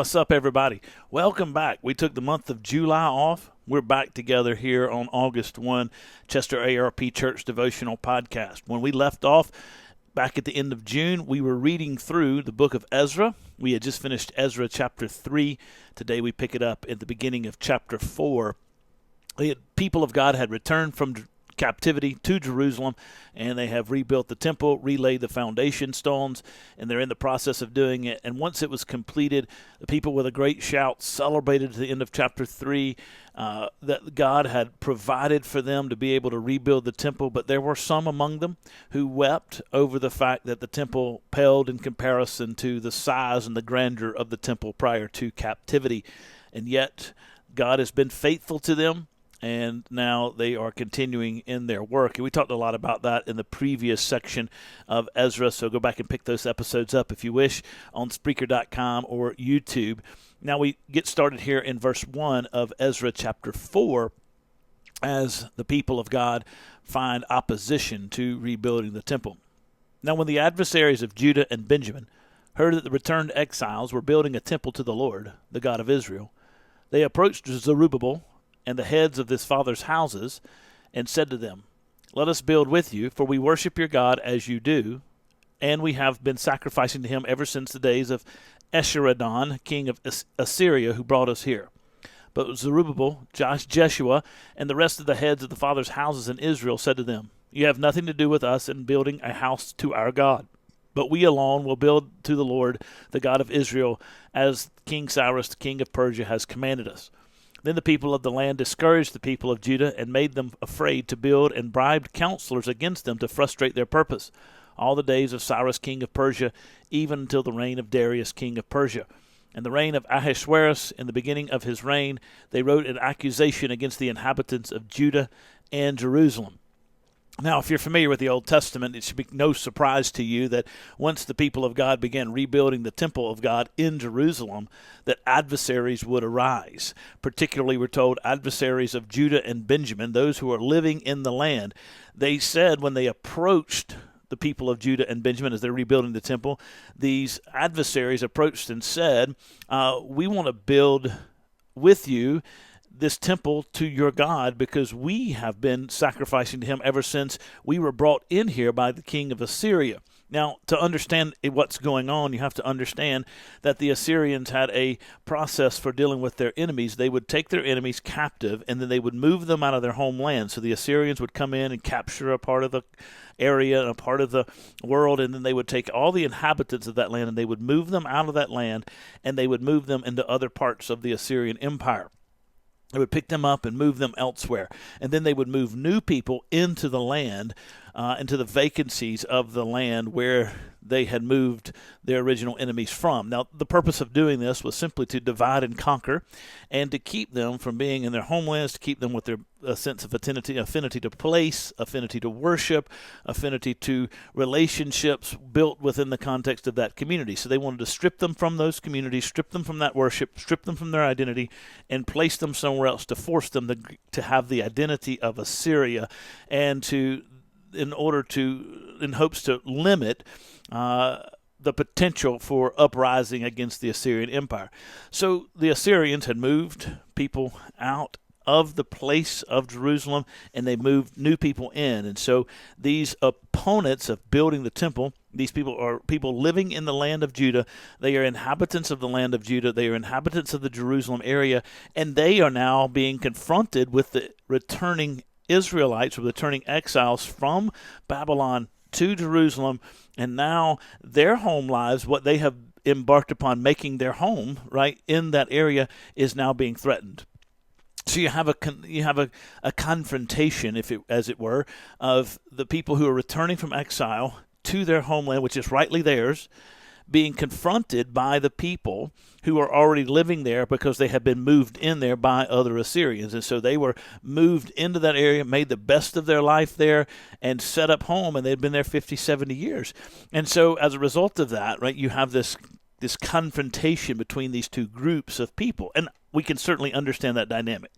What's up, everybody? Welcome back. We took the month of July off. We're back together here on August 1, Chester ARP Church Devotional Podcast. When we left off back at the end of June, we were reading through the book of Ezra. We had just finished Ezra chapter 3. Today we pick it up at the beginning of chapter 4. The people of God had returned from captivity to Jerusalem, and they have rebuilt the temple, relaid the foundation stones, and they're in the process of doing it. And once it was completed, the people with a great shout celebrated at the end of chapter 3 that God had provided for them to be able to rebuild the temple. But there were some among them who wept over the fact that the temple paled in comparison to the size and the grandeur of the temple prior to captivity. And yet God has been faithful to them, and now they are continuing in their work. And we talked a lot about that in the previous section of Ezra, so go back and pick those episodes up if you wish on Spreaker.com or YouTube. Now we get started here in verse 1 of Ezra chapter 4 as the people of God find opposition to rebuilding the temple. Now when the adversaries of Judah and Benjamin heard that the returned exiles were building a temple to the Lord, the God of Israel, they approached Zerubbabel and the heads of this father's houses, and said to them, "Let us build with you, for we worship your God as you do, and we have been sacrificing to him ever since the days of Esarhaddon, king of Assyria, who brought us here." But Zerubbabel, Jeshua, and the rest of the heads of the father's houses in Israel said to them, "You have nothing to do with us in building a house to our God, but we alone will build to the Lord, the God of Israel, as King Cyrus, the king of Persia, has commanded us." Then the people of the land discouraged the people of Judah and made them afraid to build, and bribed counselors against them to frustrate their purpose, all the days of Cyrus king of Persia, even until the reign of Darius king of Persia. In the reign of Ahasuerus, in the beginning of his reign, they wrote an accusation against the inhabitants of Judah and Jerusalem. Now, if you're familiar with the Old Testament, it should be no surprise to you that once the people of God began rebuilding the temple of God in Jerusalem, that adversaries would arise. Particularly, we're told, adversaries of Judah and Benjamin, those who are living in the land. They said when they approached the people of Judah and Benjamin as they're rebuilding the temple, these adversaries approached and said, "We want to build with you this temple to your God, because we have been sacrificing to him ever since we were brought in here by the king of Assyria." Now, to understand what's going on, you have to understand that the Assyrians had a process for dealing with their enemies. They would take their enemies captive, and then they would move them out of their homeland. So the Assyrians would come in and capture a part of the area and a part of the world, and then they would take all the inhabitants of that land, and they would move them out of that land, and they would move them into other parts of the Assyrian Empire. They would pick them up and move them elsewhere. And then they would move new people into the land, into the vacancies of the land where they had moved their original enemies from. Now, the purpose of doing this was simply to divide and conquer, and to keep them from being in their homelands, to keep them with their sense of affinity to place, affinity to worship, affinity to relationships built within the context of that community. So they wanted to strip them from those communities, strip them from that worship, strip them from their identity, and place them somewhere else to force them to have the identity of Assyria, and in hopes to limit the potential for uprising against the Assyrian Empire. So the Assyrians had moved people out of the place of Jerusalem, and they moved new people in. And so these opponents of building the temple, these people are people living in the land of Judah. They are inhabitants of the land of Judah. They are inhabitants of the Jerusalem area, and they are now being confronted with the returning Israelites, or returning exiles from Babylon to Jerusalem, and now their home lives, what they have embarked upon making their home right in that area, is now being threatened. So you have a confrontation, as it were, of the people who are returning from exile to their homeland, which is rightly theirs, being confronted by the people who are already living there because they have been moved in there by other Assyrians. And so they were moved into that area, made the best of their life there, and set up home, and they'd been there 50, 70 years. And so as a result of that, right, you have this confrontation between these two groups of people. And we can certainly understand that dynamic.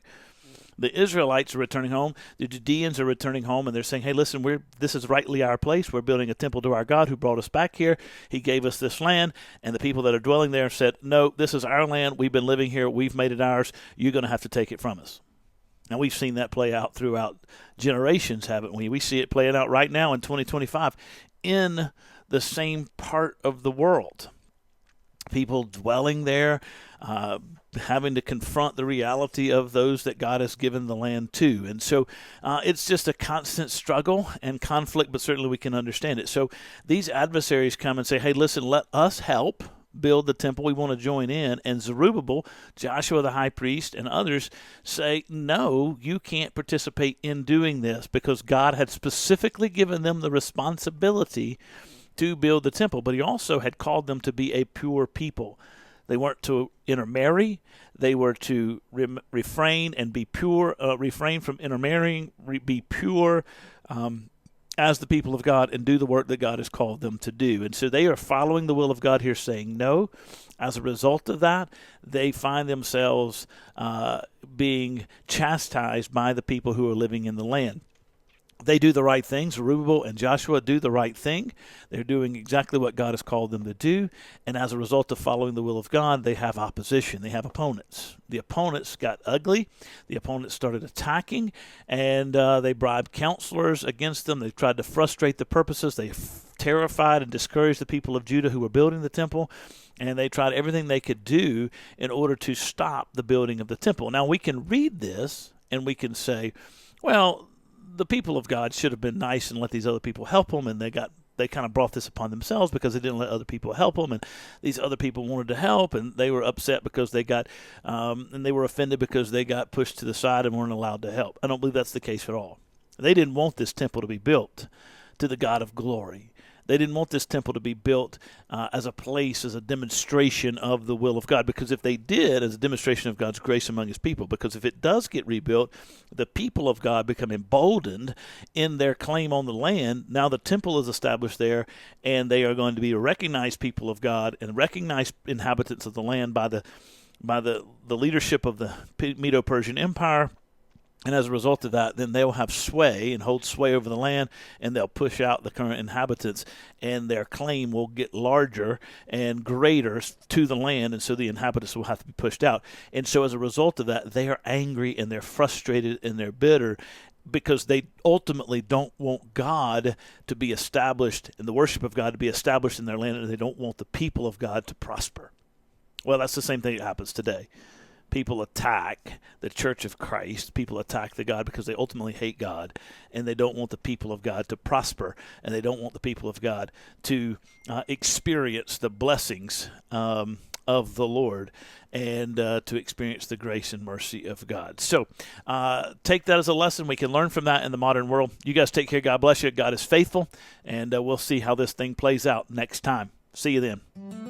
The Israelites are returning home. The Judeans are returning home, and they're saying, hey, listen, this is rightly our place. We're building a temple to our God who brought us back here. He gave us this land, and the people that are dwelling there said, no, this is our land. We've been living here. We've made it ours. You're going to have to take it from us. Now, we've seen that play out throughout generations, haven't we? We see it playing out right now in 2025 in the same part of the world. People dwelling there, having to confront the reality of those that God has given the land to. And so it's just a constant struggle and conflict, but certainly we can understand it. So these adversaries come and say, hey, listen, let us help build the temple. We want to join in. And Zerubbabel, Joshua the high priest, and others say, no, you can't participate in doing this, because God had specifically given them the responsibility to build the temple, but he also had called them to be a pure people. They weren't to intermarry. They were to refrain and be pure, refrain from intermarrying, be pure as the people of God, and do the work that God has called them to do. And so they are following the will of God here, saying no. As a result of that, they find themselves being chastised by the people who are living in the land. They do the right thing. Zerubbabel and Joshua do the right thing. They're doing exactly what God has called them to do. And as a result of following the will of God, they have opposition. They have opponents. The opponents got ugly. The opponents started attacking, and they bribed counselors against them. They tried to frustrate the purposes. They terrified and discouraged the people of Judah who were building the temple, and they tried everything they could do in order to stop the building of the temple. Now, we can read this, and we can say, well, the people of God should have been nice and let these other people help them, and they kind of brought this upon themselves because they didn't let other people help them, and these other people wanted to help, and they were upset because they got and they were offended because they got pushed to the side and weren't allowed to help. I don't believe that's the case at all. They didn't want this temple to be built to the God of glory. They didn't want this temple to be built as a place, as a demonstration of the will of God, because if they did, as a demonstration of God's grace among his people, because if it does get rebuilt, the people of God become emboldened in their claim on the land. Now the temple is established there, and they are going to be a recognized people of God and recognized inhabitants of the land by the leadership of the Medo-Persian Empire. And as a result of that, then they'll have sway and hold sway over the land, and they'll push out the current inhabitants, and their claim will get larger and greater to the land, and so the inhabitants will have to be pushed out. And so as a result of that, they are angry, and they're frustrated, and they're bitter, because they ultimately don't want God to be established and the worship of God to be established in their land, and they don't want the people of God to prosper. Well, that's the same thing that happens today. People attack the Church of Christ. People attack the God because they ultimately hate God, and they don't want the people of God to prosper, and they don't want the people of God to experience the blessings of the Lord and to experience the grace and mercy of God. So take that as a lesson. We can learn from that in the modern world. You guys take care. God bless you. God is faithful, and we'll see how this thing plays out next time. See you then.